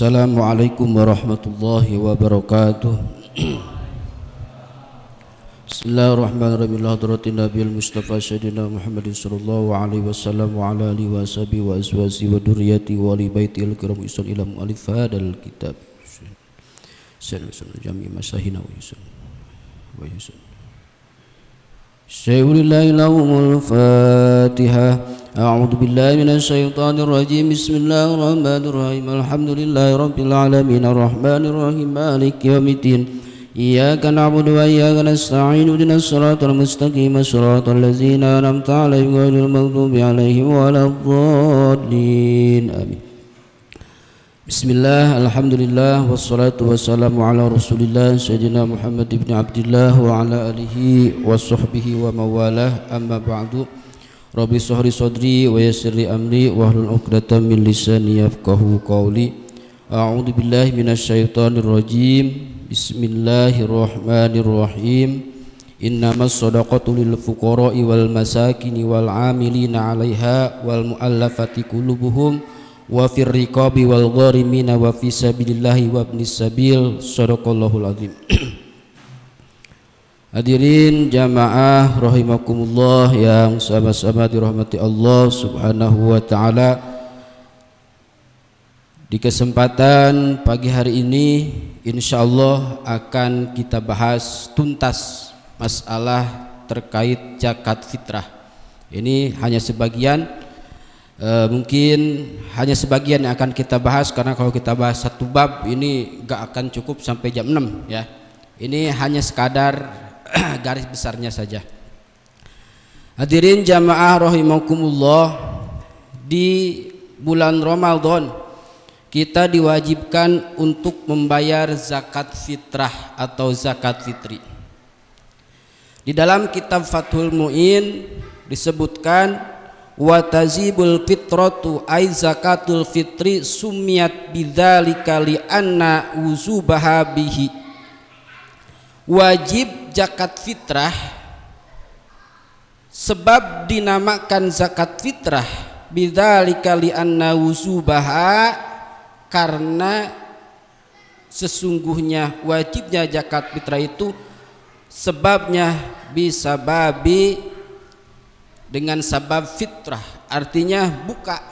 Assalamualaikum warahmatullahi wabarakatuh. Bismillahirrahmanirrahim. Hadratin Nabiul Mustafa Sayyidina Muhammadin sallallahu alaihi wasallam wa ala alihi wa sahbihi wa azwaji wa durriyati wa li baitil kiram isul ila mu'allif hadal kitab. Sallallahu jami' masahina wa yusun. Wa yusun. Syai'ulillahi lahumul Fatihah. أعوذ بالله من الشيطان الرجيم بسم الله الرحمن الرحيم الحمد لله رب العالمين الرحمن الرحيم مالك يوم الدين إياك نعبد وإياك نستعين اهدنا الصراط المستقيم صراط الذين أنعمت عليهم غير المغضوب عليهم ولا الضالين آمين بسم الله الحمد لله والصلاة والسلام على رسول الله سيدنا محمد بن عبد الله وعلى آله وصحبه وموالاه أما بعد Rabbi sahri sadri wa yassirli amri wahlul 'uqdatam min lisani yafqahu qawli. A'udzu billahi minasyaitonir rajim. Bismillahirrahmanirrahim. Innamas shadaqatu lil fuqara'i wal masakini wal 'amilina 'alaiha wal mu'allafati qulubuhum wa fir riqabi wal gharimina wa fi sabilillahi wa ibnis sabil. Shadaqallahul azim. Hadirin jamaah rahimakumullah yang sama-sama dirahmati Allah Subhanahu wa taala. Di kesempatan pagi hari ini insyaallah akan kita bahas tuntas masalah terkait zakat fitrah. Ini hanya sebagian mungkin hanya sebagian yang akan kita bahas, karena kalau kita bahas satu bab ini gak akan cukup sampai jam 6 ya. Ini hanya sekadar garis besarnya saja. Hadirin jamaah rahimakumullah, di bulan Ramadan kita diwajibkan untuk membayar zakat fitrah atau zakat fitri. Di dalam kitab Fathul Mu'in disebutkan wa tazibul fitratu ay zakatul fitri sumiyat bidzalika li anna uzubaha bihi. Wajib zakat fitrah sebab dinamakan zakat fitrah bidzalika li anna wusubaha, karena sesungguhnya wajibnya zakat fitrah itu sebabnya bisa babi dengan sabab fitrah, artinya buka.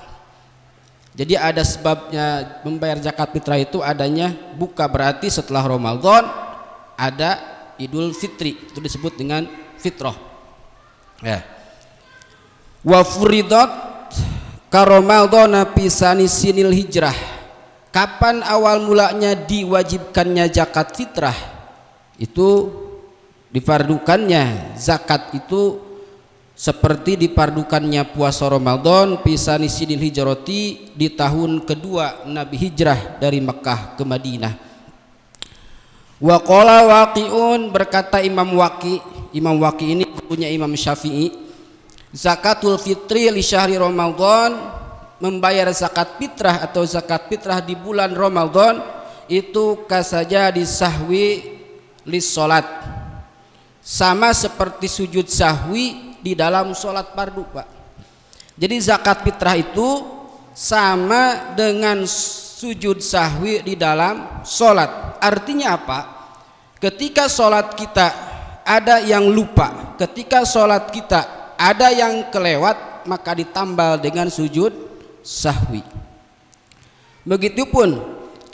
Jadi ada sebabnya membayar zakat fitrah itu adanya buka, berarti setelah Ramadan ada Idul Fitri, itu disebut dengan fitrah ya. Wa furidat karomadona pisani sinil hijrah. Kapan awal mulanya diwajibkannya zakat fitrah? Itu difardukannya zakat itu seperti difardukannya puasa Ramadan pisani sinil hijrati di tahun kedua Nabi hijrah dari Mekah ke Madinah. Wa qala Waqi'un, berkata Imam Waqi. Imam Waqi ini punya Imam Syafi'i. Zakatul fitri li syahri Ramadan, membayar zakat fitrah atau zakat fitrah di bulan Ramadan itu kasaja disahwi lis salat, sama seperti sujud sahwi di dalam salat fardu, Pak. Jadi zakat fitrah itu sama dengan sujud sahwi di dalam salat. Artinya apa? Ketika sholat kita ada yang lupa, ketika sholat kita ada yang kelewat, maka ditambal dengan sujud sahwi. Begitupun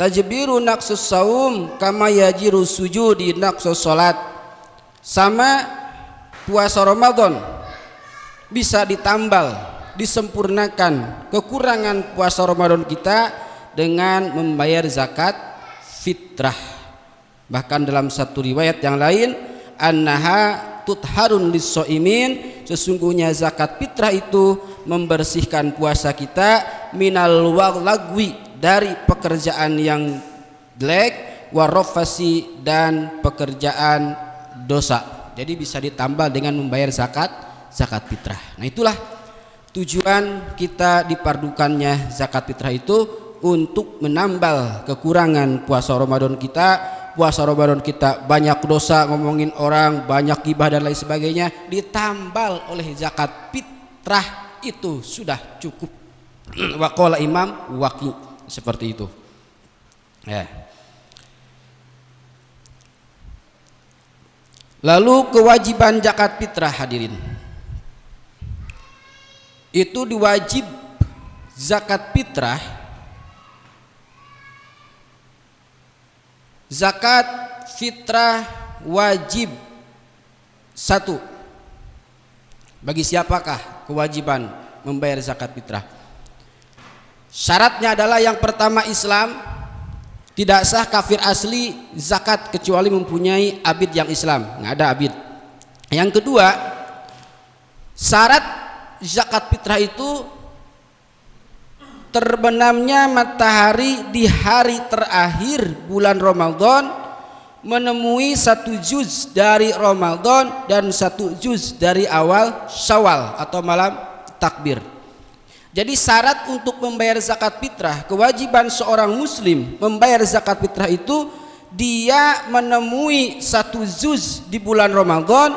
tajbiru naqsus saum kama yajiru sujudi naqsus sholat. Sama puasa Ramadan bisa ditambal, disempurnakan kekurangan puasa Ramadan kita dengan membayar zakat fitrah. Bahkan dalam satu riwayat yang lain, annaha tutharun lis-shaimin, sesungguhnya zakat fitrah itu membersihkan puasa kita minal lagwi, dari pekerjaan yang jelek, warofasi, dan pekerjaan dosa. Jadi bisa ditambal dengan membayar zakat fitrah. Nah, itulah tujuan kita dipardukannya zakat fitrah itu, untuk menambal kekurangan puasa Ramadan kita. Puasa Ramadan kita banyak dosa, ngomongin orang, banyak gibah dan lain sebagainya, ditambal oleh zakat fitrah itu sudah cukup. Waqala Imam Waqi, seperti itu. Ya. Lalu kewajiban zakat fitrah hadirin. Itu diwajib zakat fitrah. Zakat fitrah wajib satu. Bagi siapakah kewajiban membayar zakat fitrah? Syaratnya adalah yang pertama Islam, tidak sah kafir asli zakat kecuali mempunyai abid yang Islam, nggak ada abid. Yang kedua, syarat zakat fitrah itu terbenamnya matahari di hari terakhir bulan Ramadan, menemui 1 juz dari Ramadan dan 1 juz dari awal Syawal atau malam takbir. Jadi syarat untuk membayar zakat fitrah, kewajiban seorang muslim membayar zakat fitrah itu dia menemui 1 juz di bulan Ramadan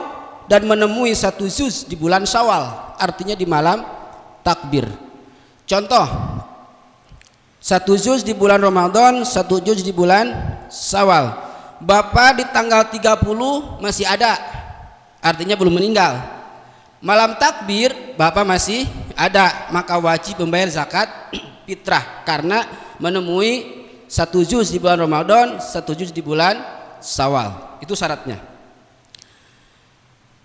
dan menemui 1 juz di bulan Syawal, artinya di malam takbir. Contoh, 1 juz di bulan Ramadan, 1 juz di bulan Syawal. Bapak di tanggal 30 masih ada, artinya belum meninggal. Malam takbir Bapak masih ada, maka wajib membayar zakat fitrah karena menemui 1 juz di bulan Ramadan, 1 juz di bulan Syawal. Itu syaratnya.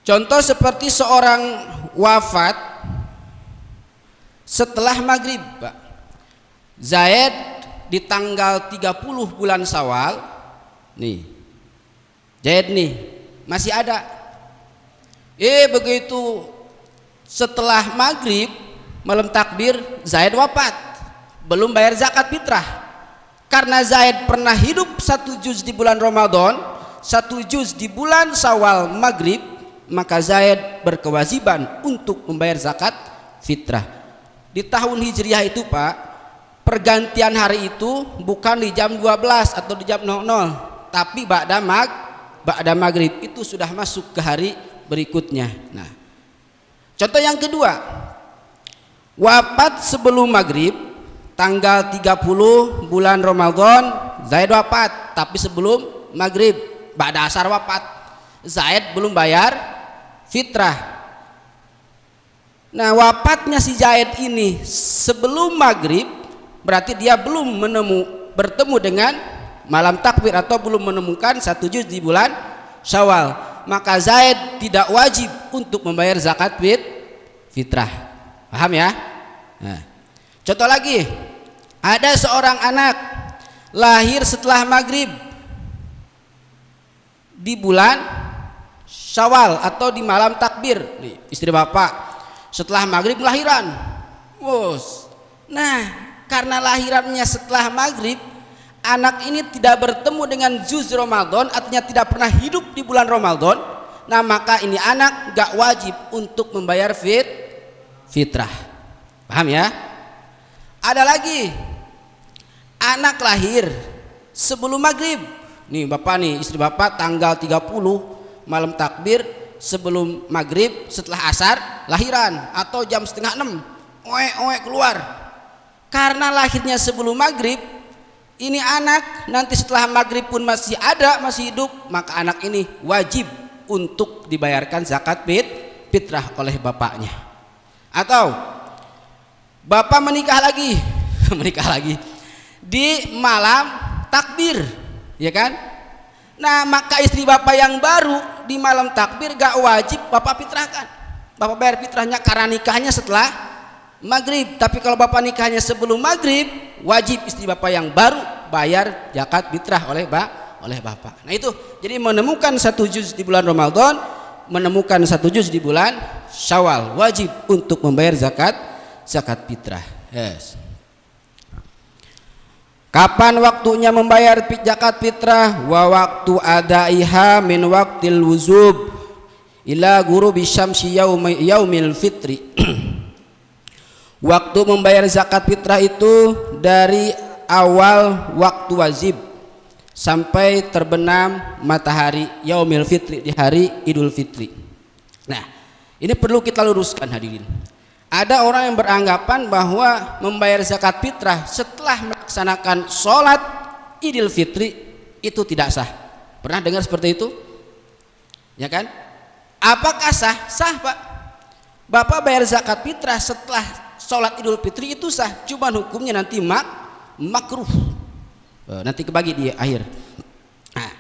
Contoh seperti seorang wafat setelah maghrib, Pak. Zaid di tanggal 30 bulan Syawal, nih Zaid nih masih ada. Begitu setelah maghrib malam takbir Zaid wafat, belum bayar zakat fitrah. Karena Zaid pernah hidup 1 juz di bulan Ramadan, 1 juz di bulan Syawal maghrib, maka Zaid berkewajiban untuk membayar zakat fitrah. Di tahun Hijriah itu Pak, pergantian hari itu bukan di jam 12 atau di jam 00, tapi ba'da maghrib, itu sudah masuk ke hari berikutnya. Nah, contoh yang kedua, wafat sebelum maghrib tanggal 30 bulan Ramadan, Zaid wafat tapi sebelum maghrib, ba'da asar wafat, Zaid belum bayar fitrah. Nah, wafatnya si Zaid ini sebelum maghrib, berarti dia belum bertemu dengan malam takbir atau belum menemukan 1 juz di bulan Syawal, maka Zaid tidak wajib untuk membayar zakat fitrah. Paham ya? Nah, contoh lagi, ada seorang anak lahir setelah maghrib di bulan Syawal atau di malam takbir. Nih, istri bapak setelah maghrib lahiran. Nah, karena lahirannya setelah maghrib, anak ini tidak bertemu dengan juz Ramadan, artinya tidak pernah hidup di bulan Ramadan. Nah, maka ini anak gak wajib untuk membayar fitrah. Paham ya? Ada lagi, anak lahir sebelum maghrib. Nih bapak nih, istri bapak tanggal 30 malam takbir sebelum maghrib, setelah asar lahiran atau jam setengah 6 keluar. Karena lahirnya sebelum maghrib, ini anak nanti setelah maghrib pun masih ada, masih hidup, maka anak ini wajib untuk dibayarkan zakat fitrah oleh bapaknya. Atau bapak menikah lagi di malam takbir, ya kan? Nah, maka istri bapak yang baru di malam takbir gak wajib bapak fitrahkan. Bapak bayar fitrahnya karena nikahnya setelah maghrib. Tapi kalau bapak nikahnya sebelum maghrib, wajib istri bapak yang baru bayar zakat fitrah oleh bapak. Nah itu, jadi menemukan 1 juz di bulan Ramadan, menemukan 1 juz di bulan Syawal, wajib untuk membayar zakat fitrah. Yes. Kapan waktunya membayar zakat fitrah? Wa waktu adaiha min waqtil wuzub ila ghurubi syamsi yaumil fitri. Waktu membayar zakat fitrah itu dari awal waktu wajib sampai terbenam matahari yaumil fitri, di hari Idul Fitri. Nah, ini perlu kita luruskan hadirin. Ada orang yang beranggapan bahwa membayar zakat fitrah setelah melaksanakan sholat Idul Fitri itu tidak sah. Pernah dengar seperti itu? Ya kan? Apakah sah? Sah, Pak. Bapak bayar zakat fitrah setelah sholat Idul Fitri itu sah, cuman hukumnya nanti makruh. Nanti kebagi di akhir. Nah,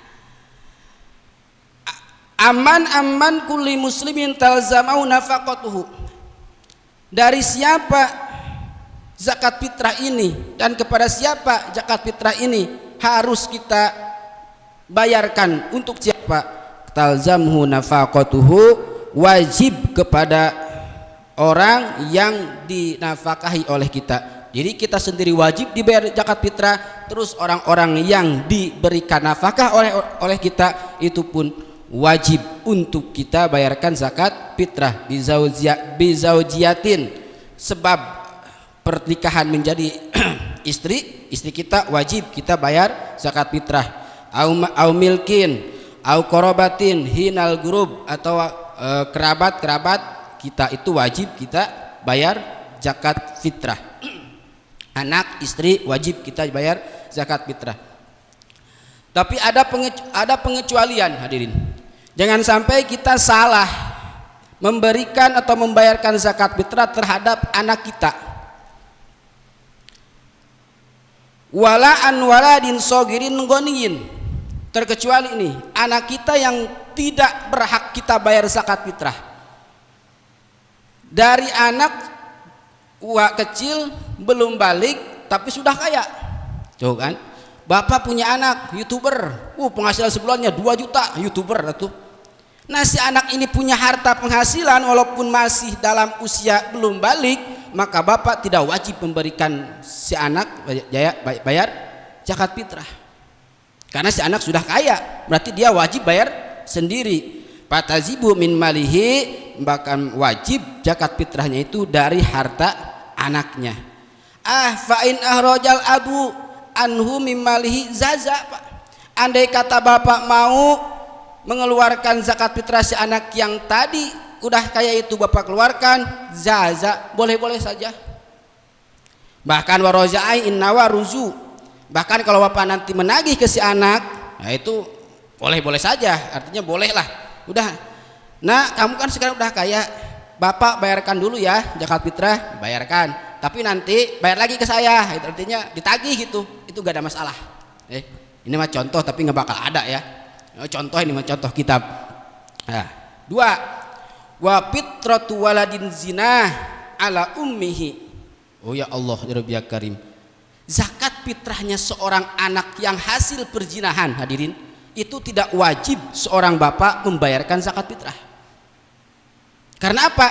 aman kulli muslimin talzamau nafaqatuhu. Dari siapa zakat fitrah ini dan kepada siapa zakat fitrah ini harus kita bayarkan, untuk siapa? Talzamhu nafaqatuhu, wajib kepada orang yang dinafkahi oleh kita. Jadi kita sendiri wajib dibayar zakat fitrah, terus orang-orang yang diberikan nafkah oleh kita itu pun wajib untuk kita bayarkan zakat fitrah. Bizaujiatin, sebab pernikahan menjadi istri kita wajib kita bayar zakat fitrah. Au milkin, au qarabatin hinal gurub, atau kerabat kita itu wajib kita bayar zakat fitrah. Anak, istri wajib kita bayar zakat fitrah. Tapi ada pengecualian, hadirin. Jangan sampai kita salah memberikan atau membayarkan zakat fitrah terhadap anak kita. Wala an waladin sogirin goniyin, terkecuali ini anak kita yang tidak berhak kita bayar zakat fitrah. Dari anak kecil belum balik tapi sudah kaya, tuh kan? Bapak punya anak YouTuber, penghasilan sebulannya 2 juta, YouTuber itu. Nah, si anak ini punya harta penghasilan walaupun masih dalam usia belum balik, maka bapak tidak wajib memberikan si anak bayar zakat fitrah. Karena si anak sudah kaya, berarti dia wajib bayar sendiri. Fatazibu min malihi, bahkan wajib zakat fitrahnya itu dari harta anaknya. Fa'in ahrojal abu anhu mimalihi zaza, Pak. Andai kata bapak mau mengeluarkan zakat fitrah si anak yang tadi udah kaya itu, bapak keluarkan zaza, boleh-boleh saja. Bahkan warozai innawa ruzu, bahkan kalau bapak nanti menagih ke si anak, nah itu boleh-boleh saja, artinya boleh lah. Udah, nah kamu kan sekarang udah kaya, bapak bayarkan dulu ya zakat fitrah, bayarkan, tapi nanti bayar lagi ke saya, itu artinya ditagih gitu, itu gak ada masalah. Ini mah contoh tapi nggak bakal ada ya. Contoh ini mah contoh kitab. Nah, 2, wa fitratu waladin zina ala ummihi. Oh ya Allah, ya Rabbi ya Karim. Zakat fitrahnya seorang anak yang hasil perzinahan, hadirin, itu tidak wajib seorang bapak membayarkan zakat fitrah. Karena apa?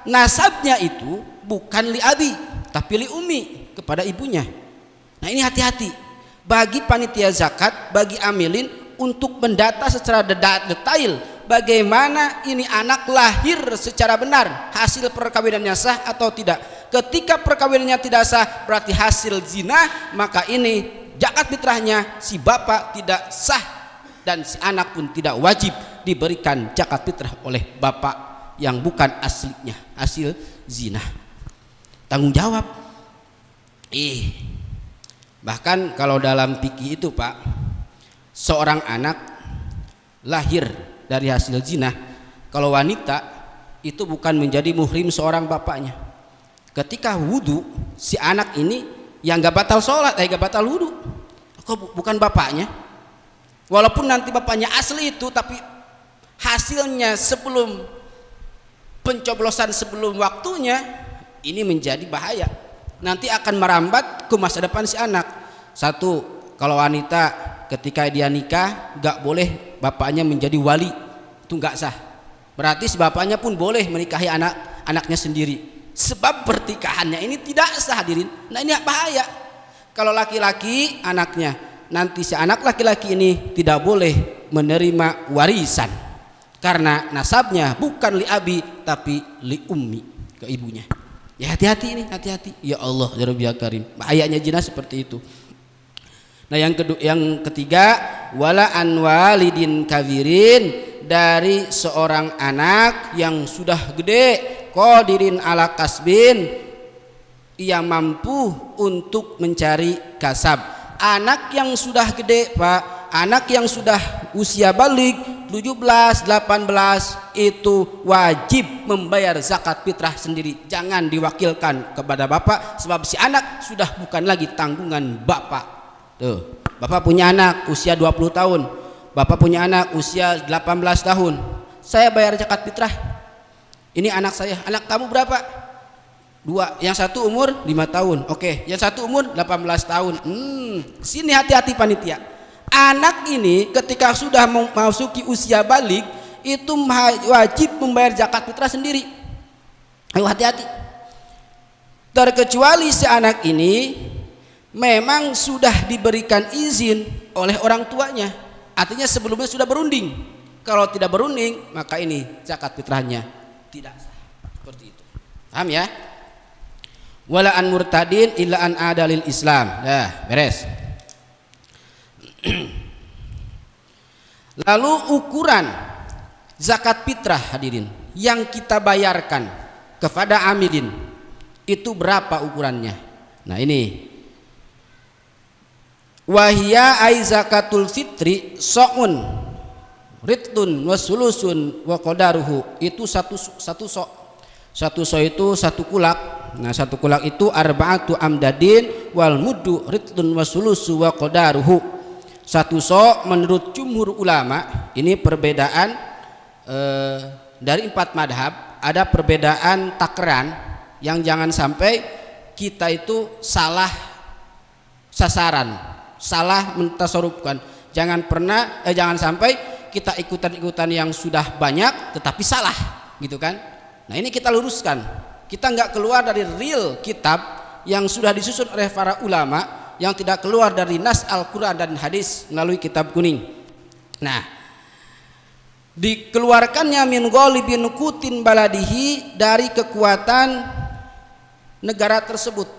Nasabnya itu bukan li abi tapi li umi, kepada ibunya. Nah, ini hati-hati bagi panitia zakat, bagi amilin untuk mendata secara detail bagaimana ini anak lahir secara benar, hasil perkawinannya sah atau tidak. Ketika perkawinannya tidak sah berarti hasil zina, maka ini zakat fitrahnya si bapak tidak sah dan si anak pun tidak wajib diberikan zakat fitrah oleh bapak yang bukan aslinya hasil zina. Tanggung jawab. Bahkan kalau dalam fikih itu, Pak, seorang anak lahir dari hasil zina, kalau wanita itu bukan menjadi muhrim seorang bapaknya. Ketika wudhu, si anak ini yang gak batal sholat, gak batal wudhu, kok bukan bapaknya. Walaupun nanti bapaknya asli itu, tapi hasilnya sebelum pencoblosan sebelum waktunya, ini menjadi bahaya. Nanti akan merambat ke masa depan si anak. Satu, kalau wanita ketika dia nikah gak boleh bapaknya menjadi wali, itu gak sah. Berarti si bapaknya pun boleh menikahi anaknya sendiri, sebab pernikahannya ini tidak sah, hadirin. Nah, ini bahaya. Kalau laki-laki anaknya, nanti si anak laki-laki ini tidak boleh menerima warisan karena nasabnya bukan li abi tapi li ummi, ke ibunya. Ya, hati-hati ini, hati-hati. Ya Allah, ya Rabbi ya Karim. Bahayanya zina seperti itu. Nah, yang ketiga, wala an walidin kabirin, dari seorang anak yang sudah gede, qadirin ala kasbin, ia mampu untuk mencari kasab. anak yang sudah gede Pak, anak yang sudah usia balik 17, 18 itu wajib membayar zakat fitrah sendiri, jangan diwakilkan kepada bapak, sebab si anak sudah bukan lagi tanggungan bapak. Tuh, bapak punya anak usia 20 tahun, bapak punya anak usia 18 tahun, saya bayar zakat fitrah. Ini anak saya, anak kamu berapa? 2, yang satu umur 5 tahun, oke, yang satu umur 18 tahun. Sini hati-hati panitia, anak ini ketika sudah memasuki usia balik itu wajib membayar zakat fitrah sendiri. Ayo hati-hati, terkecuali si anak ini memang sudah diberikan izin oleh orang tuanya, artinya sebelumnya sudah berunding. Kalau tidak berunding maka ini zakat fitrahnya tidak sah, seperti itu. Paham ya? Wala an murtadin illa an adalil Islam. Dah, beres. Lalu ukuran zakat fitrah hadirin yang kita bayarkan kepada amilin itu berapa ukurannya? Nah ini, wahia ay zakatul fitri so'un ridlun wasulusun wa qadaruhu, itu satu sok. Satu sok itu satu kulak. Nah satu kulak itu arba'atu amdadin wal muddu ridlun wasulusu wa qadaruhu. Satu sok menurut jumhur ulama, ini perbedaan dari 4 madhab, ada perbedaan takaran yang jangan sampai kita itu salah sasaran, salah mentasarufkan. Jangan sampai kita ikutan-ikutan yang sudah banyak tetapi salah, gitu kan? Nah ini kita luruskan, kita nggak keluar dari real kitab yang sudah disusun oleh para ulama, yang tidak keluar dari nas Al-Quran dan hadis melalui kitab kuning. Nah, dikeluarkannya min ghalibin kutin baladihi, dari kekuatan negara tersebut,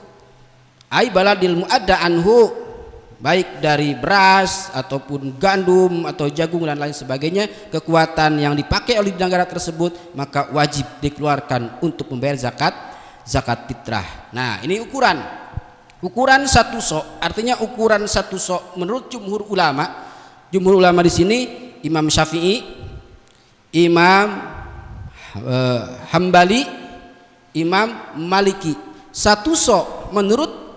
ai baladil muadda anhu, baik dari beras ataupun gandum atau jagung dan lain sebagainya, kekuatan yang dipakai oleh negara tersebut, maka wajib dikeluarkan untuk membayar zakat fitrah. Nah ini ukuran satu sok, artinya ukuran satu sok menurut jumhur ulama. Jumhur ulama di sini Imam Syafi'i, Imam Hambali, Imam Maliki. Satu sok menurut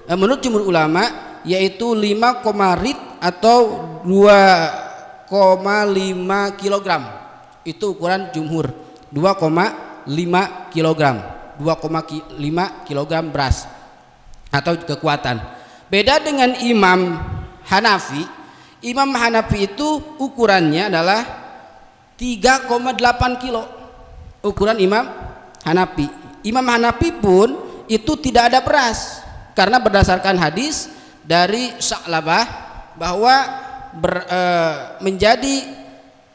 menurut jumhur ulama yaitu 5, rit atau 2,5 kg. Itu ukuran jumhur, 2,5 kg. 2,5 kg beras atau kekuatan. Beda dengan Imam Hanafi. Imam Hanafi itu ukurannya adalah 3,8 kilo. Ukuran Imam Hanafi. Imam Hanafi pun itu tidak ada beras, karena berdasarkan hadis dari Sa'labah bahwa menjadi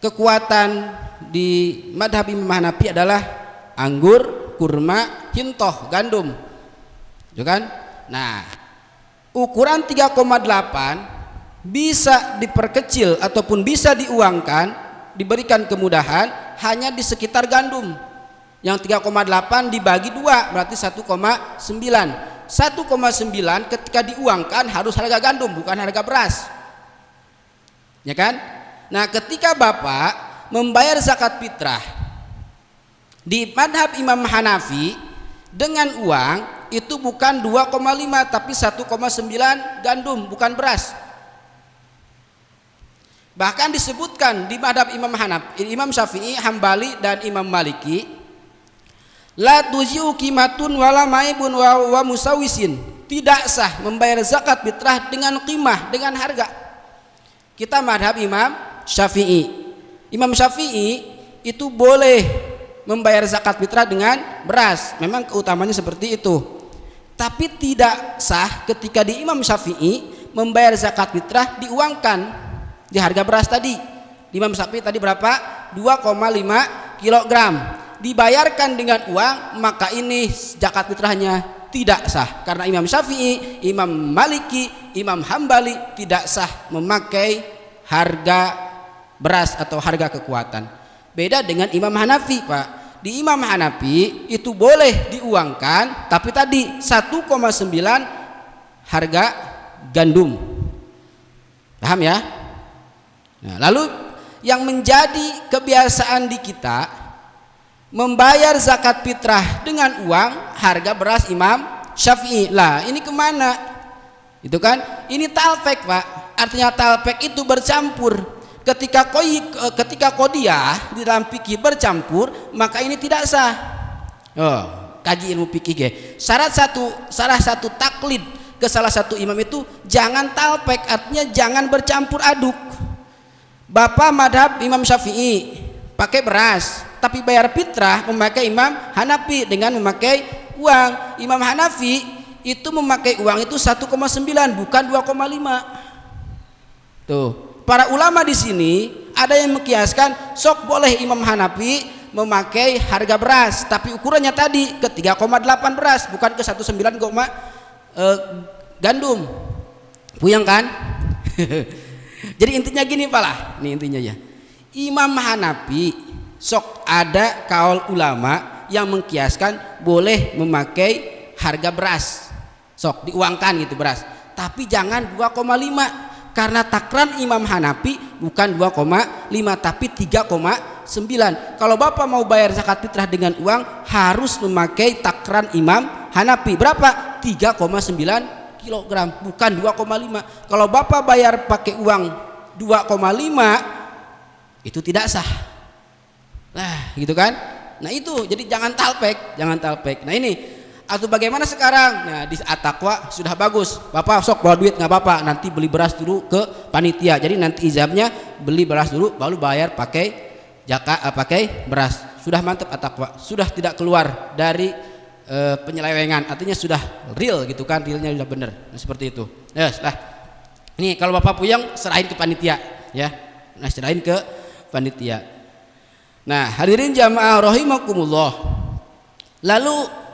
kekuatan di madhab Imam Hanafi adalah anggur, kurma, hintoh, gandum, gitu kan? Nah, ukuran 3,8 bisa diperkecil ataupun bisa diuangkan, diberikan kemudahan hanya di sekitar gandum. Yang 3,8 dibagi 2 berarti 1,9. 1,9 ketika diuangkan harus harga gandum, bukan harga beras, ya kan? Nah, ketika Bapak membayar zakat fitrah di madhab Imam Hanafi dengan uang itu bukan 2,5 tapi 1,9 gandum, bukan beras. Bahkan disebutkan di madhab Imam Syafi'i, Hambali dan Imam Maliki, la tuziu qimatun wala maibun wa musawisin, tidak sah membayar zakat fitrah dengan qimah, dengan harga. Kita madhab Imam Syafi'i. Imam Syafi'i itu boleh membayar zakat fitrah dengan beras, memang keutamanya seperti itu. Tapi tidak sah ketika di Imam Syafi'i membayar zakat fitrah diuangkan di harga beras tadi. Di Imam Syafi'i tadi berapa? 2,5 kg. Dibayarkan dengan uang, maka ini zakat fitrahnya tidak sah, karena Imam Syafi'i, Imam Maliki, Imam Hambali tidak sah memakai harga beras atau harga kekuatan. Beda dengan Imam Hanafi, Pak. Di Imam Hanafi itu boleh diuangkan, tapi tadi 1,9 harga gandum. Paham ya? Nah, lalu yang menjadi kebiasaan di kita membayar zakat fitrah dengan uang harga beras Imam Syafi'i. Lah ini kemana? Itu kan? Ini talfek Pak. Artinya talfek itu bercampur. Ketika qodiyah di dalam fikih bercampur, maka ini tidak sah. Oh, kaji ilmu fikih ge. Salah satu taklid ke salah satu imam itu jangan talpek, artinya jangan bercampur aduk. Bapak madhab Imam Syafi'i pakai beras, tapi bayar fitrah memakai Imam Hanafi dengan memakai uang. Imam Hanafi itu memakai uang itu 1,9 bukan 2,5. Tuh, para ulama di sini ada yang mengkiaskan sok boleh Imam Hanafi memakai harga beras, tapi ukurannya tadi ke 3,8 beras bukan ke 19, gandum. Puyeng kan? Jadi intinya gini Pak lah, ini intinya ya. Imam Hanafi sok ada kaul ulama yang mengkiaskan boleh memakai harga beras, sok diuangkan gitu beras, tapi jangan 2,5 karena takran Imam Hanafi bukan 2,5 tapi 3,9. Kalau Bapak mau bayar zakat fitrah dengan uang harus memakai takran Imam Hanafi berapa? 3,9 kilogram bukan 2,5. Kalau Bapak bayar pakai uang 2,5 itu tidak sah. Nah, gitu kan? Nah, itu jadi jangan talpek. Nah, ini atau bagaimana sekarang? Nah, di At-Taqwa sudah bagus. Bapak sok bawa duit nggak apa-apa, nanti beli beras dulu ke panitia. Jadi nanti izabnya beli beras dulu baru bayar pakai pakai beras. Sudah mantap At-Taqwa. Sudah tidak keluar dari penyelewengan, artinya sudah real gitu kan, realnya sudah benar. Nah, seperti itu. Yes, lah. Ini kalau Bapak puyeng serahin ke panitia ya. Nah, serahin ke panitia. Nah, hadirin jamaah rahimakumullah. Lalu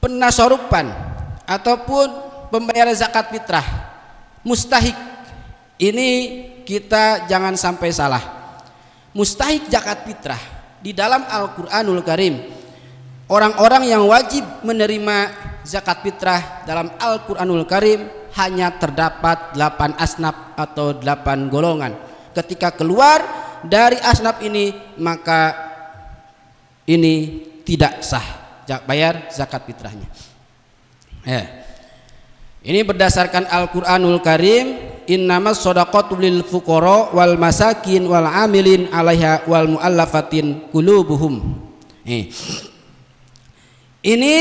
penasarupan ataupun pembayaran zakat fitrah mustahik ini kita jangan sampai salah. Mustahik zakat fitrah di dalam Al-Qur'anul Karim, orang-orang yang wajib menerima zakat fitrah dalam Al-Qur'anul Karim hanya terdapat 8 asnaf atau 8 golongan. Ketika keluar dari asnaf ini maka ini tidak sah bayar zakat fitrahnya. Ini berdasarkan Al-Qur'anul Karim, innamas shadaqatu lil fuqara wal masakin wal amilin 'alaiha wal muallafatin qulubuhum. Ini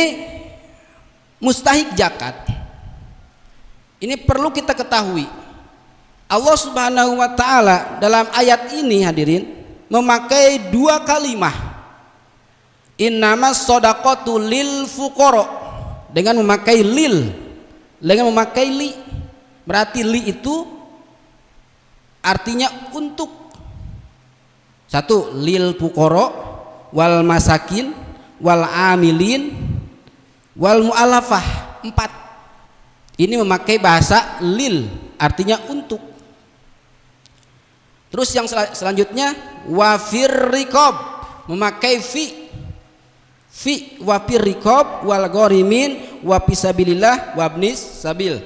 mustahik zakat. Ini perlu kita ketahui. Allah Subhanahu wa taala dalam ayat ini hadirin memakai dua kalimat. Innamas shadaqatu lil fuqara dengan memakai lil, dengan memakai li. Berarti li itu artinya untuk. Satu, lil fuqara wal masakin wal amilin wal mu'alafah. 4. Ini memakai bahasa lil, artinya untuk. Terus yang selanjutnya wafir riqab, memakai fi wafir riqab wal gharimin wa fisabilillah wabnis sabil.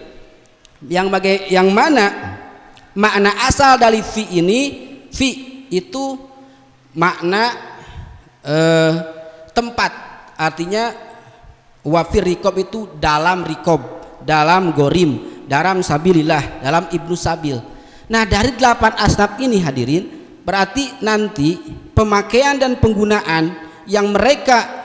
Yang mana makna asal dari fi ini, fi itu makna tempat, artinya wafir riqab itu dalam riqab, dalam gorim, dalam sabilillah, dalam ibnu sabil. Nah, dari 8 asnaf ini hadirin berarti nanti pemakaian dan penggunaan yang mereka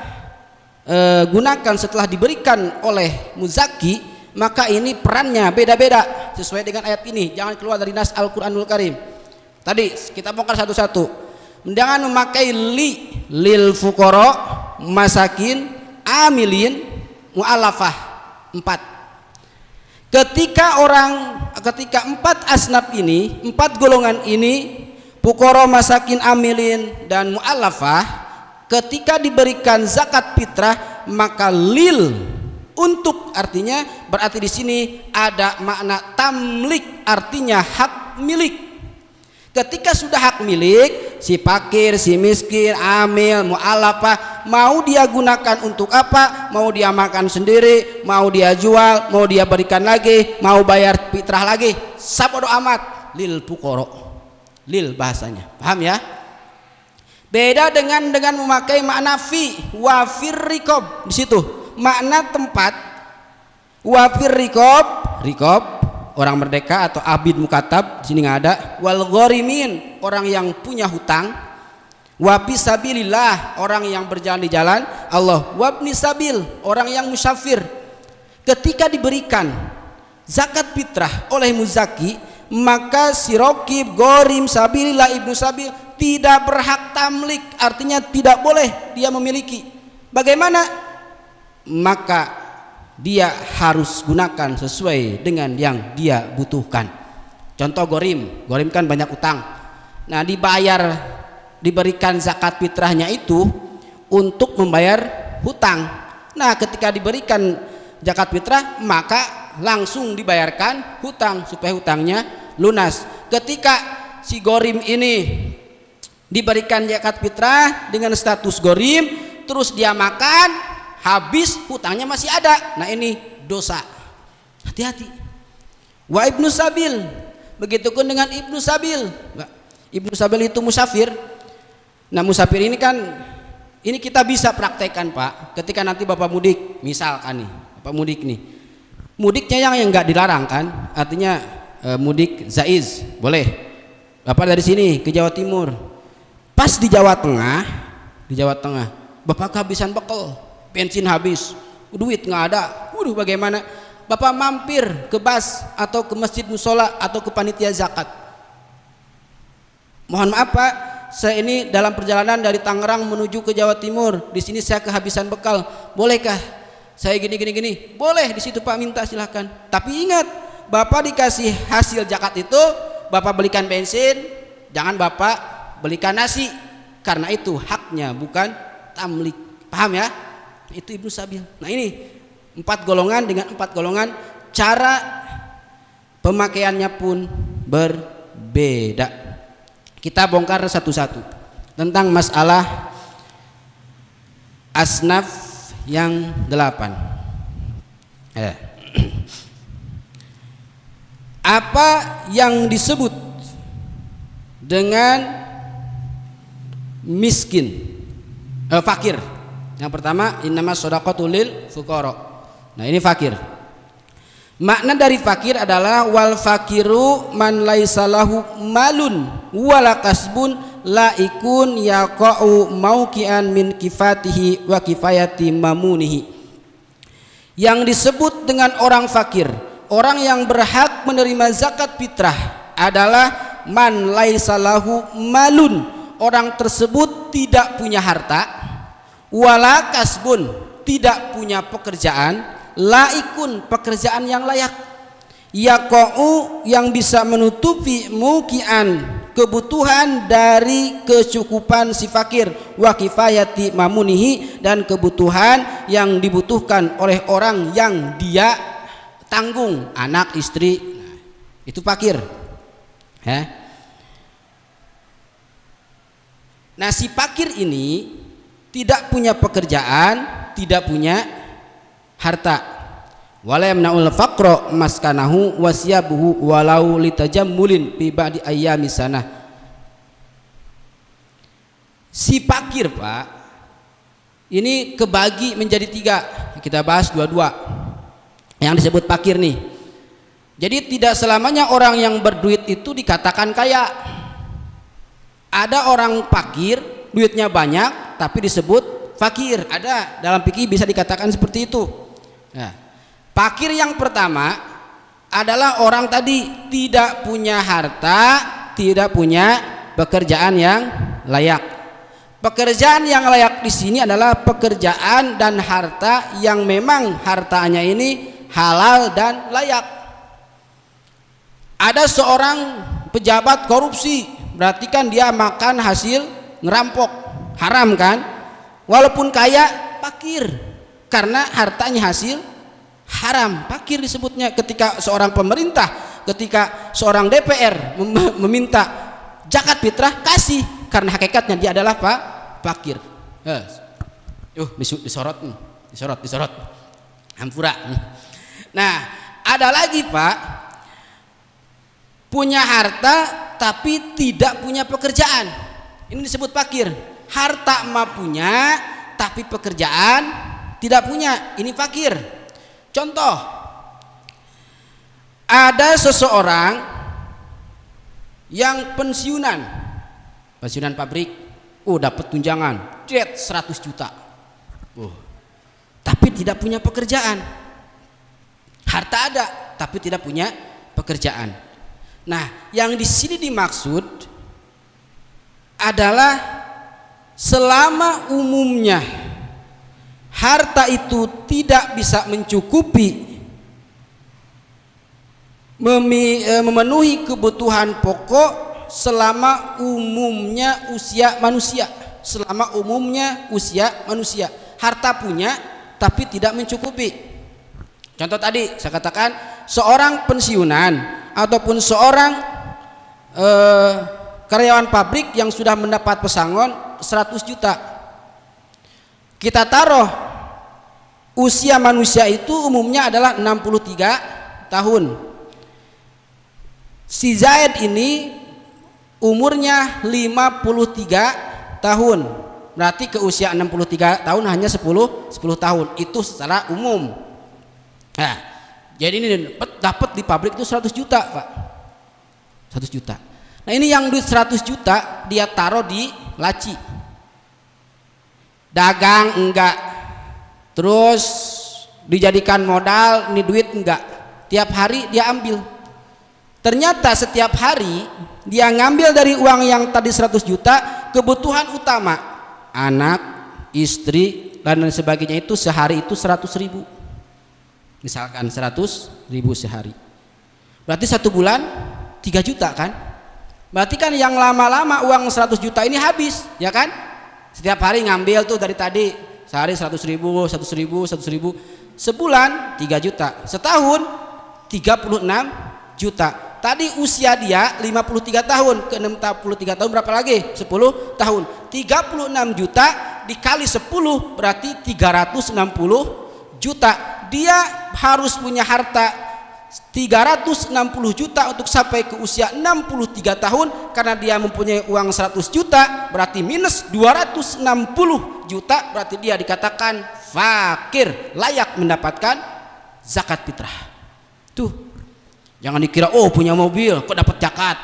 gunakan setelah diberikan oleh muzaki, maka ini perannya beda-beda sesuai dengan ayat ini. Jangan keluar dari nas Al-Qur'anul Karim. Tadi kita bongkar satu-satu. Jangan memakai lil fuqara, masakin, amilin, mu'alafah. 4. Ketika 4 asnaf ini, 4 golongan ini, fuqara, masakin, amilin dan mu'alafah, ketika diberikan zakat fitrah maka lil, untuk, artinya berarti di sini ada makna tamlik, artinya hak milik. Ketika sudah hak milik si fakir, si miskin, amil, mu'alafah, mau dia gunakan untuk apa? Mau dia makan sendiri, mau dia jual, mau dia berikan lagi, mau bayar fitrah lagi, sabodo amat. Lil fuqara, lil bahasanya, paham ya? Beda dengan memakai makna fi, wafir rikob. Di situ makna tempat, wafir rikob orang merdeka atau abid mukatab, di sini nggak ada. Wal ghorimin, orang yang punya hutang. Wabi sabilillah, orang yang berjalan di jalan Allah. Wabni sabil, orang yang musafir. Ketika diberikan zakat fitrah oleh muzaki, maka si rokib, gorim, sabilillah, ibnu sabil tidak berhak tamlik, artinya tidak boleh dia memiliki. Bagaimana? Maka dia harus gunakan sesuai dengan yang dia butuhkan. Contoh gorim kan banyak utang. Nah, diberikan zakat fitrahnya itu untuk membayar hutang. Nah, ketika diberikan zakat fitrah maka langsung dibayarkan hutang supaya hutangnya lunas. Ketika si gorim ini diberikan zakat fitrah dengan status gorim, terus dia makan habis, hutangnya masih ada, nah ini dosa. Hati-hati. Wa ibnu sabil, begitupun dengan ibnu sabil. Ibnu sabil itu musafir. Nah, musafir ini kan, ini kita bisa praktekkan Pak, ketika nanti Bapak mudik, misalkan nih Bapak mudik nih, mudiknya yang nggak dilarang kan, artinya mudik zaiz boleh. Bapak dari sini ke Jawa Timur, pas di Jawa Tengah Bapak kehabisan bekal, bensin habis, duit nggak ada, bagaimana? Bapak mampir ke bas atau ke masjid musola atau ke panitia zakat. Mohon maaf Pak, saya ini dalam perjalanan dari Tangerang menuju ke Jawa Timur, di sini saya kehabisan bekal, bolehkah saya gini? Boleh, di situ Pak, minta silahkan. Tapi ingat, Bapak dikasih hasil zakat itu, Bapak belikan bensin, jangan Bapak belikan nasi, karena itu haknya bukan tamlik. Paham ya? Itu ibnu sabil. Nah, ini 4 golongan dengan 4 golongan, cara pemakaiannya pun berbeda. Kita bongkar satu-satu tentang masalah asnaf yang 8. Apa yang disebut dengan miskin, fakir? Yang pertama, innamas shadaqatu lil fuqara. Nah, ini fakir. Makna dari fakir adalah wal fakiru man laisa lahu malun wala kasbun laikun yaqa'u mauqian min kifatihi wa kifayati mamunihi. Yang disebut dengan orang fakir, orang yang berhak menerima zakat fitrah adalah man laisa lahu malun, orang tersebut tidak punya harta, wala kasbun, tidak punya pekerjaan, laikun, pekerjaan yang layak, yaqa'u, yang bisa menutupi mukian, kebutuhan dari kecukupan si fakir, wa kifayati mamunihi, dan kebutuhan yang dibutuhkan oleh orang yang dia tanggung, anak, istri. Nah, itu fakir ya. Nah, si fakir ini tidak punya pekerjaan, tidak punya harta. Wala yamna'ul faqra maskanahu wasyabuhu walau litajammulin fi ba'di ayyami sanah. Si fakir Pak, ini kebagi menjadi 3. Kita bahas dua-dua yang disebut fakir nih. Jadi tidak selamanya orang yang berduit itu dikatakan kaya. Ada orang fakir, duitnya banyak tapi disebut fakir. Ada, dalam fikih bisa dikatakan seperti itu. Nah, fakir yang pertama adalah orang tadi tidak punya harta, tidak punya pekerjaan yang layak. Pekerjaan yang layak di sini adalah pekerjaan dan harta yang memang hartanya ini halal dan layak. Ada seorang pejabat korupsi, berarti kan dia makan hasil ngerampok, haram kan? Walaupun kaya, fakir, karena hartanya hasil haram, fakir disebutnya. Ketika seorang pemerintah, ketika seorang DPR meminta zakat fitrah, kasih, karena hakikatnya dia adalah fakir. Disorot hampura. Nah, ada lagi Pak, punya harta tapi tidak punya pekerjaan, ini disebut fakir. Harta mah punya tapi pekerjaan tidak punya, ini fakir. Contoh, ada seseorang yang pensiunan pabrik, dapat tunjangan jet 100 juta, tapi tidak punya pekerjaan. Harta ada tapi tidak punya pekerjaan. Nah, yang di sini dimaksud adalah selama umumnya harta itu tidak bisa mencukupi memenuhi kebutuhan pokok selama umumnya usia manusia. Harta punya tapi tidak mencukupi. Contoh tadi saya katakan, seorang pensiunan ataupun seorang karyawan pabrik yang sudah mendapat pesangon 100 juta, kita taruh usia manusia itu umumnya adalah 63 tahun. Si Zaid ini umurnya 53 tahun, berarti ke usia 63 tahun hanya 10 tahun, itu secara umum. Nah, jadi ini dapat di pabrik itu 100 juta Pak, 100 juta. Nah, ini yang duit 100 juta dia taruh di laci, dagang enggak, terus dijadikan modal, ini duit enggak, tiap hari dia ambil. Ternyata setiap hari dia ngambil dari uang yang tadi 100 juta, kebutuhan utama anak, istri dan sebagainya itu sehari itu 100.000, misalkan 100.000 sehari, berarti 1 bulan 3 juta kan. Berarti kan yang lama-lama uang 100 juta ini habis, ya kan? Setiap hari ngambil tuh dari tadi, sehari 100.000, sebulan 3 juta, setahun 36 juta. Tadi usia dia 53 tahun, ke 63 tahun berapa lagi? 10 tahun. 36 juta dikali 10 berarti 360 juta. Dia harus punya harta 360 juta untuk sampai ke usia 63 tahun, karena dia mempunyai uang 100 juta berarti minus 260 juta, berarti dia dikatakan fakir, layak mendapatkan zakat fitrah. Tuh, jangan dikira punya mobil kok dapat zakat,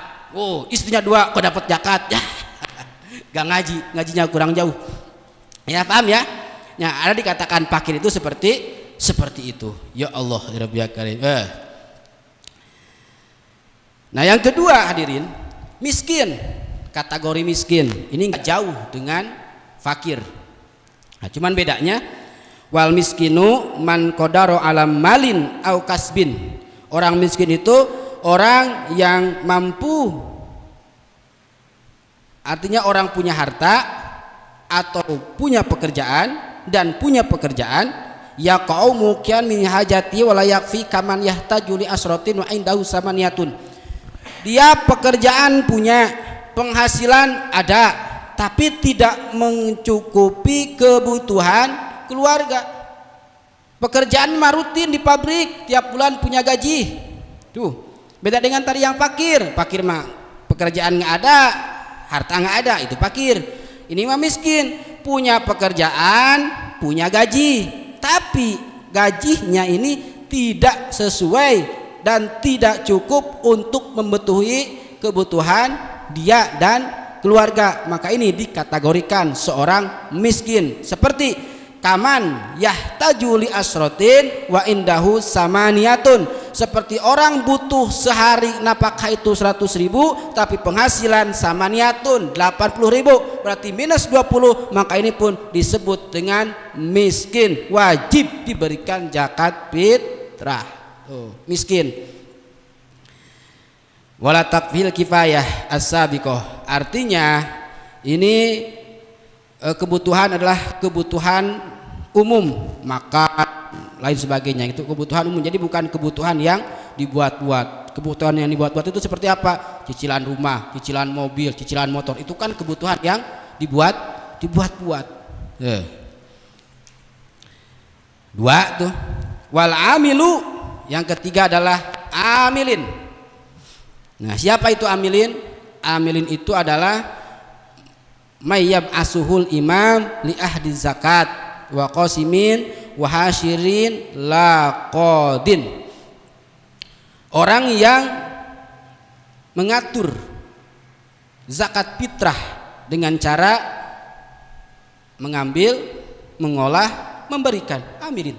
istrinya 2 kok dapat zakat, ya gak ngajinya kurang jauh, ya paham ya. Nah, ada dikatakan fakir itu seperti itu. Ya Allah ya Rabbi ya Karim. Nah, yang kedua hadirin, miskin. Kategori miskin ini nggak jauh dengan fakir. Nah, cuman bedanya, wal miskinu man qadara alam malin au kasbin. Orang miskin itu orang yang mampu, artinya orang punya harta atau punya pekerjaan, dan punya pekerjaan ya qaumu kian min hajati wala yakfi kaman yahtaju li asratin wa indahu samaniyatun. Dia pekerjaan punya, penghasilan ada, tapi tidak mencukupi kebutuhan keluarga. Pekerjaan mah rutin di pabrik, tiap bulan punya gaji. Tuh, beda dengan tadi yang fakir. Fakir mah pekerjaan nggak ada, harta nggak ada, itu fakir. Ini mah miskin, punya pekerjaan, punya gaji, tapi gajinya ini tidak sesuai dan tidak cukup untuk memenuhi kebutuhan dia dan keluarga, maka ini dikategorikan seorang miskin. Seperti kaman yahtaju li asrotin wa indahu samaniyatun, seperti orang butuh sehari napakah itu 100.000 tapi penghasilan samaniyatun 80.000, berarti minus 20, maka ini pun disebut dengan miskin, wajib diberikan zakat fitrah. Miskin. Wala takfil kifayah as-sabiqah, artinya ini kebutuhan adalah kebutuhan umum, maka lain sebagainya, itu kebutuhan umum, jadi bukan kebutuhan yang dibuat-buat. Kebutuhan yang dibuat-buat itu seperti apa? Cicilan rumah, cicilan mobil, cicilan motor. Itu kan kebutuhan yang dibuat-buat. Dua tuh. Wal amilu, yang ketiga adalah amilin. Nah, siapa itu amilin? Amilin itu adalah mayyab asuhul imam li ahdi zakat wa qasimin wa hasyirin laqadin. Orang yang mengatur zakat fitrah dengan cara mengambil, mengolah, memberikan, amilin.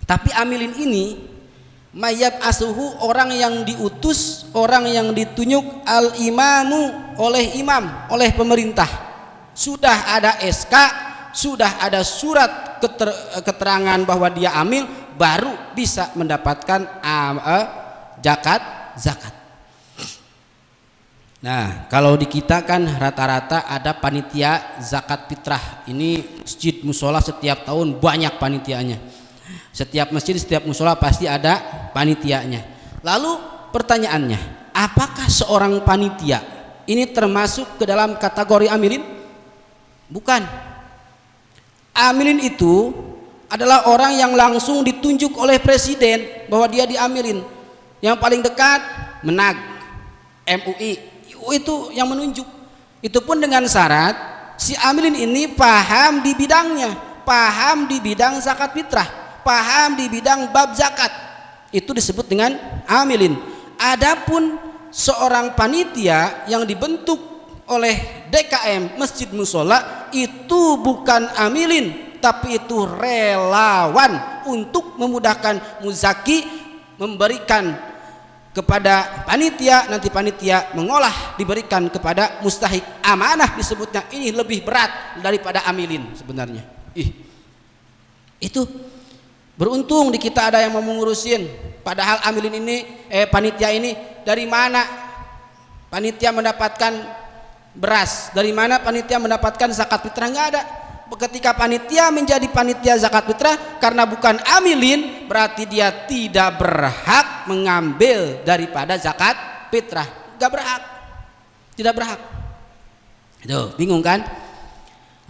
Tapi amilin ini mayat asuhu, orang yang diutus, orang yang ditunjuk, al imamu, oleh imam, oleh pemerintah. Sudah ada SK, sudah ada surat keterangan bahwa dia amil, baru bisa mendapatkan zakat. Nah, kalau di kita kan rata-rata ada panitia zakat fitrah. Ini masjid musola setiap tahun banyak panitianya. Setiap masjid, setiap musola pasti ada panitianya. Lalu pertanyaannya, apakah seorang panitia ini termasuk ke dalam kategori amilin? Bukan. Amilin itu adalah orang yang langsung ditunjuk oleh presiden bahwa dia diamilin. Yang paling dekat Menag, MUI, itu yang menunjuk. Itu pun dengan syarat si amilin ini paham di bidangnya, paham di bidang zakat fitrah, paham di bidang bab zakat. Itu disebut dengan amilin. Adapun seorang panitia yang dibentuk oleh DKM Masjid Musola itu bukan amilin, tapi itu relawan untuk memudahkan muzaki, memberikan kepada panitia, nanti panitia mengolah, diberikan kepada mustahik. Amanah disebutnya, ini lebih berat daripada amilin sebenarnya. Itu beruntung di kita ada yang mau mengurusin. Padahal amilin ini, panitia ini, dari mana panitia mendapatkan beras, dari mana panitia mendapatkan zakat fitrah? Nggak ada. Ketika panitia menjadi panitia zakat fitrah karena bukan amilin, berarti dia tidak berhak mengambil daripada zakat fitrah. Nggak berhak, tidak berhak. Itu bingung kan?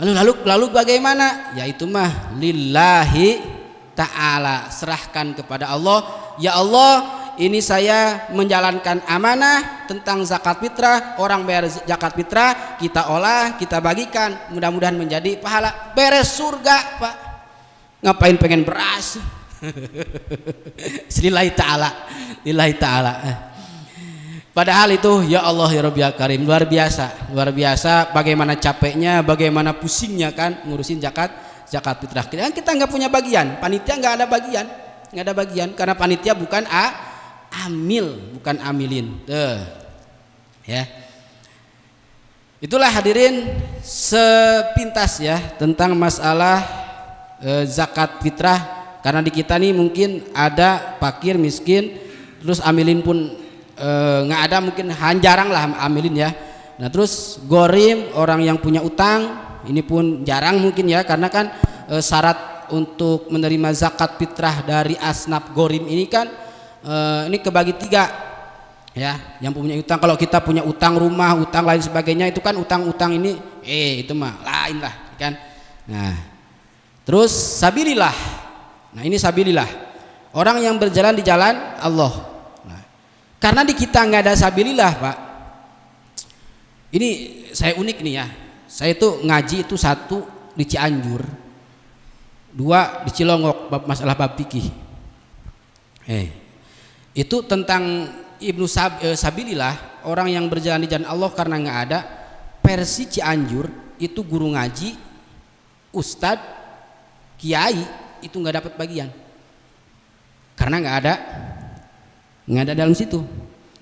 Lalu bagaimana? Yaitu mah lillahi ta'ala, serahkan kepada Allah. Ya Allah, ini saya menjalankan amanah tentang zakat fitrah. Orang bayar zakat fitrah, kita olah, kita bagikan, mudah-mudahan menjadi pahala. Beres surga, Pak. Ngapain pengen beras? Lillahi ta'ala, lillahi ta'ala. Padahal itu ya Allah ya Rabbi ya Karim, luar biasa bagaimana capeknya, bagaimana pusingnya kan ngurusin zakat fitrah. Kita nggak punya bagian, panitia nggak ada bagian karena panitia bukan bukan amilin. Ya. Itulah hadirin sepintas ya tentang masalah zakat fitrah. Karena di kita nih mungkin ada fakir, miskin, terus amilin pun nggak ada, mungkin jarang lah amilin ya. Nah terus gorim, orang yang punya utang, ini pun jarang mungkin ya, karena kan syarat untuk menerima zakat fitrah dari asnaf gorim ini kan ini kebagi tiga ya. Yang punya utang, kalau kita punya utang rumah, utang lain sebagainya, itu kan utang-utang ini itu mah lain lah kan. Nah terus sabilillah, nah ini sabilillah, orang yang berjalan di jalan Allah. Karena di kita nggak ada sabilillah, Pak. Ini saya unik nih ya. Saya itu ngaji itu 1 di Cianjur, 2 di Cilongok, masalah bab fikih. Itu tentang Ibnu Sabilillah, orang yang berjalan di jalan Allah karena nggak ada. Versi Cianjur itu guru ngaji, ustadz, kiai itu nggak dapat bagian karena nggak ada dalam situ,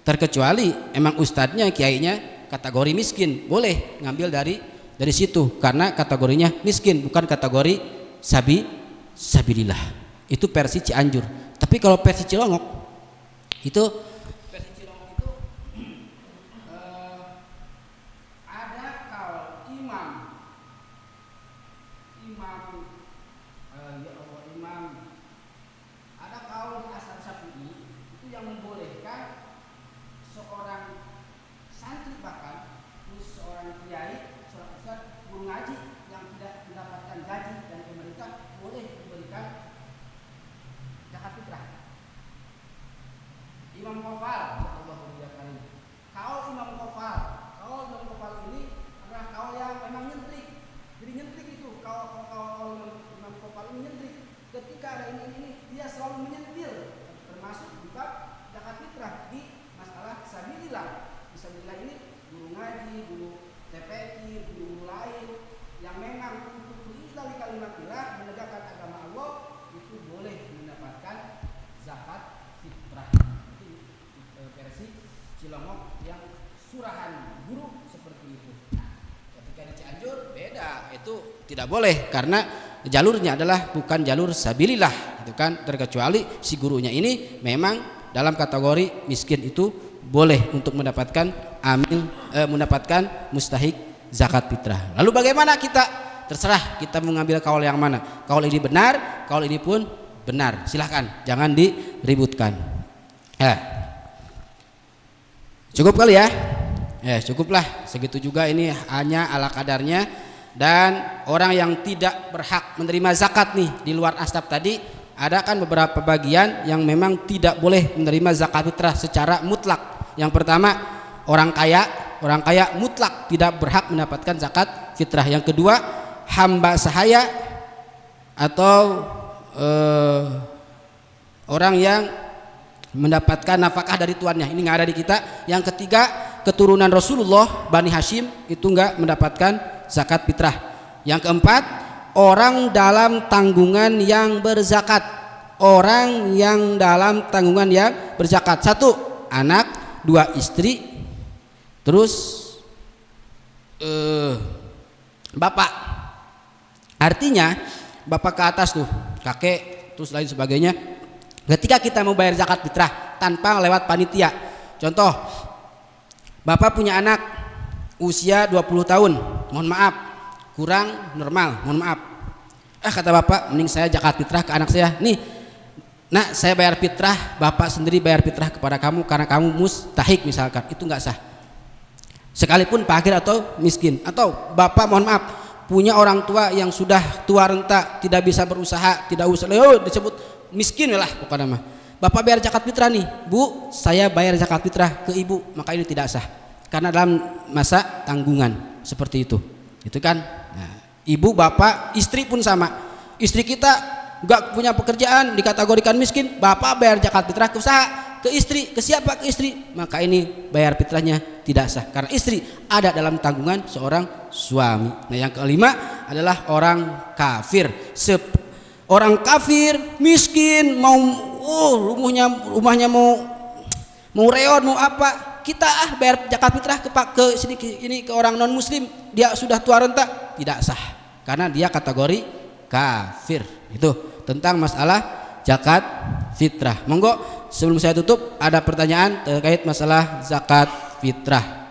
terkecuali emang ustadznya, kiainya kategori miskin, boleh ngambil dari situ karena kategorinya miskin, bukan kategori sabilillah. Itu versi Cianjur. Tapi kalau versi Cilongok itu ada kalau imam ada kaul di Asar Syafi'i itu yang membolehkan seorang santri, bahkan seorang kiai, seorang ustaz, guru ngaji yang tidak mendapatkan gaji dari pemerintah boleh diberikan zakat fitrah. Imam Qafal, kalau Imam Qafal ini adalah kaul yang memang nyentrik. Jadi nyentrik itu kalau Imam Qafal ini nyentrik. Ketika ada ini dia selalu menyentil, termasuk di bab zakat fitrah di masalah sabilillah. Sabilillah ini guru ngaji, guru TPI, guru lain yang memang untuk berikhlas kalimatillah, menegakkan agama Allah, itu boleh mendapatkan zakat fitrah. Itu versi Cilongok yang surahan guru seperti itu. Nah, ketika di Cianjur beda, itu tidak boleh karena jalurnya adalah bukan jalur sabilillah, itu kan, terkecuali si gurunya ini memang dalam kategori miskin, itu boleh untuk mendapatkan mendapatkan mustahik zakat fitrah. Lalu bagaimana kita? Terserah kita mengambil kaul yang mana. Kaul ini benar, kaul ini pun benar. Silahkan, jangan diributkan. Cukup kali ya? Cukuplah segitu juga, ini hanya ala kadarnya. Dan orang yang tidak berhak menerima zakat nih di luar asbab tadi, ada kan beberapa bagian yang memang tidak boleh menerima zakat fitrah secara mutlak. Yang pertama, orang kaya mutlak tidak berhak mendapatkan zakat fitrah. Yang kedua, hamba sahaya atau orang yang mendapatkan nafkah dari tuannya, ini nggak ada di kita. Yang ketiga, keturunan Rasulullah Bani Hashim itu nggak mendapatkan zakat fitrah. Yang keempat, orang dalam tanggungan yang berzakat. Orang yang dalam tanggungan yang berzakat. 1 anak, 2 istri, terus bapak. Artinya bapak ke atas tuh, kakek, terus lain sebagainya. Ketika kita mau bayar zakat fitrah tanpa lewat panitia, contoh bapak punya anak usia 20 tahun, mohon maaf kurang normal, mohon maaf, kata bapak, mending saya zakat fitrah ke anak saya nih, nak, saya bayar fitrah, bapak sendiri bayar fitrah kepada kamu karena kamu mustahik misalkan, itu nggak sah sekalipun fakir atau miskin. Atau bapak mohon maaf punya orang tua yang sudah tua renta, tidak bisa berusaha, tidak usah disebut miskin lah pokoknya mah, bapak bayar zakat fitrah nih, bu saya bayar zakat fitrah ke ibu, maka ini tidak sah karena dalam masa tanggungan seperti itu kan. Nah, ibu, bapak, istri pun sama. Istri kita nggak punya pekerjaan, dikategorikan miskin, bapak bayar zakat fitrah ke usaha, ke istri, ke siapa? Ke istri, maka ini bayar fitrahnya tidak sah karena istri ada dalam tanggungan seorang suami. Nah, yang kelima adalah orang kafir. Orang kafir miskin, mau rumahnya mau reon, mau apa, kita bayar zakat fitrah ke sini, ini ke orang non muslim, dia sudah tua renta, tidak sah karena dia kategori kafir. Itu tentang masalah zakat fitrah. Monggo sebelum saya tutup, ada pertanyaan terkait masalah zakat fitrah.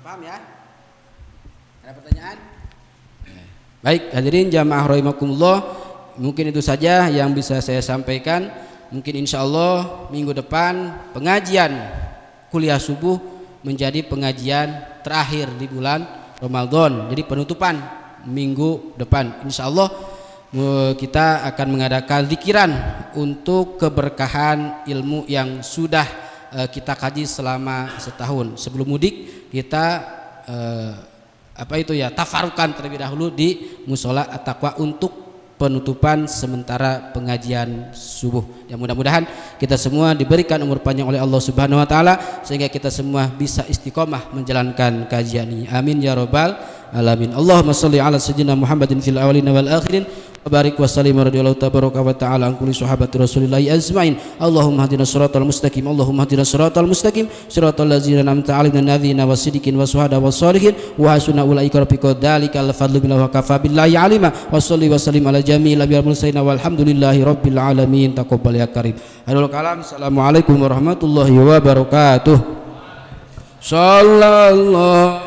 Paham ya? Ada pertanyaan? Baik, hadirin jamaah rahimakumullah, mungkin itu saja yang bisa saya sampaikan. Mungkin insya Allah minggu depan pengajian kuliah subuh menjadi pengajian terakhir di bulan Ramadan, jadi penutupan minggu depan. Insya Allah kita akan mengadakan zikiran untuk keberkahan ilmu yang sudah kita kaji selama setahun. Sebelum mudik kita tafarukan terlebih dahulu di musola At-Taqwa untuk penutupan sementara pengajian subuh. Ya, mudah-mudahan kita semua diberikan umur panjang oleh Allah Subhanahu wa taala sehingga kita semua bisa istiqomah menjalankan kajian ini. Amin ya rabbal alamin. Allahumma shalli ala sayyidina Muhammadin fil awwalin wal akhirin wa barik wa sallim radhiyallahu tabaraka wa taala an kulli sahabati Rasulillah ajmain. Allahumma hdina siratal mustaqim. Allahumma hdina siratal mustaqim siratal ladzina an'amta 'alaihim nabiyina wasiddiqin washuhada wassalihin wa hasuna ulaika rafiqa dzalikal fadlu billahi wa kafa billahi alima. Wa shalli wa sallim ala jami'il anbiya'i wal mursalin walhamdulillahi rabbil alamin. Taqabbal ya karim. Ahlul kalam. Assalamualaikum warahmatullahi wabarakatuh. Sallallahu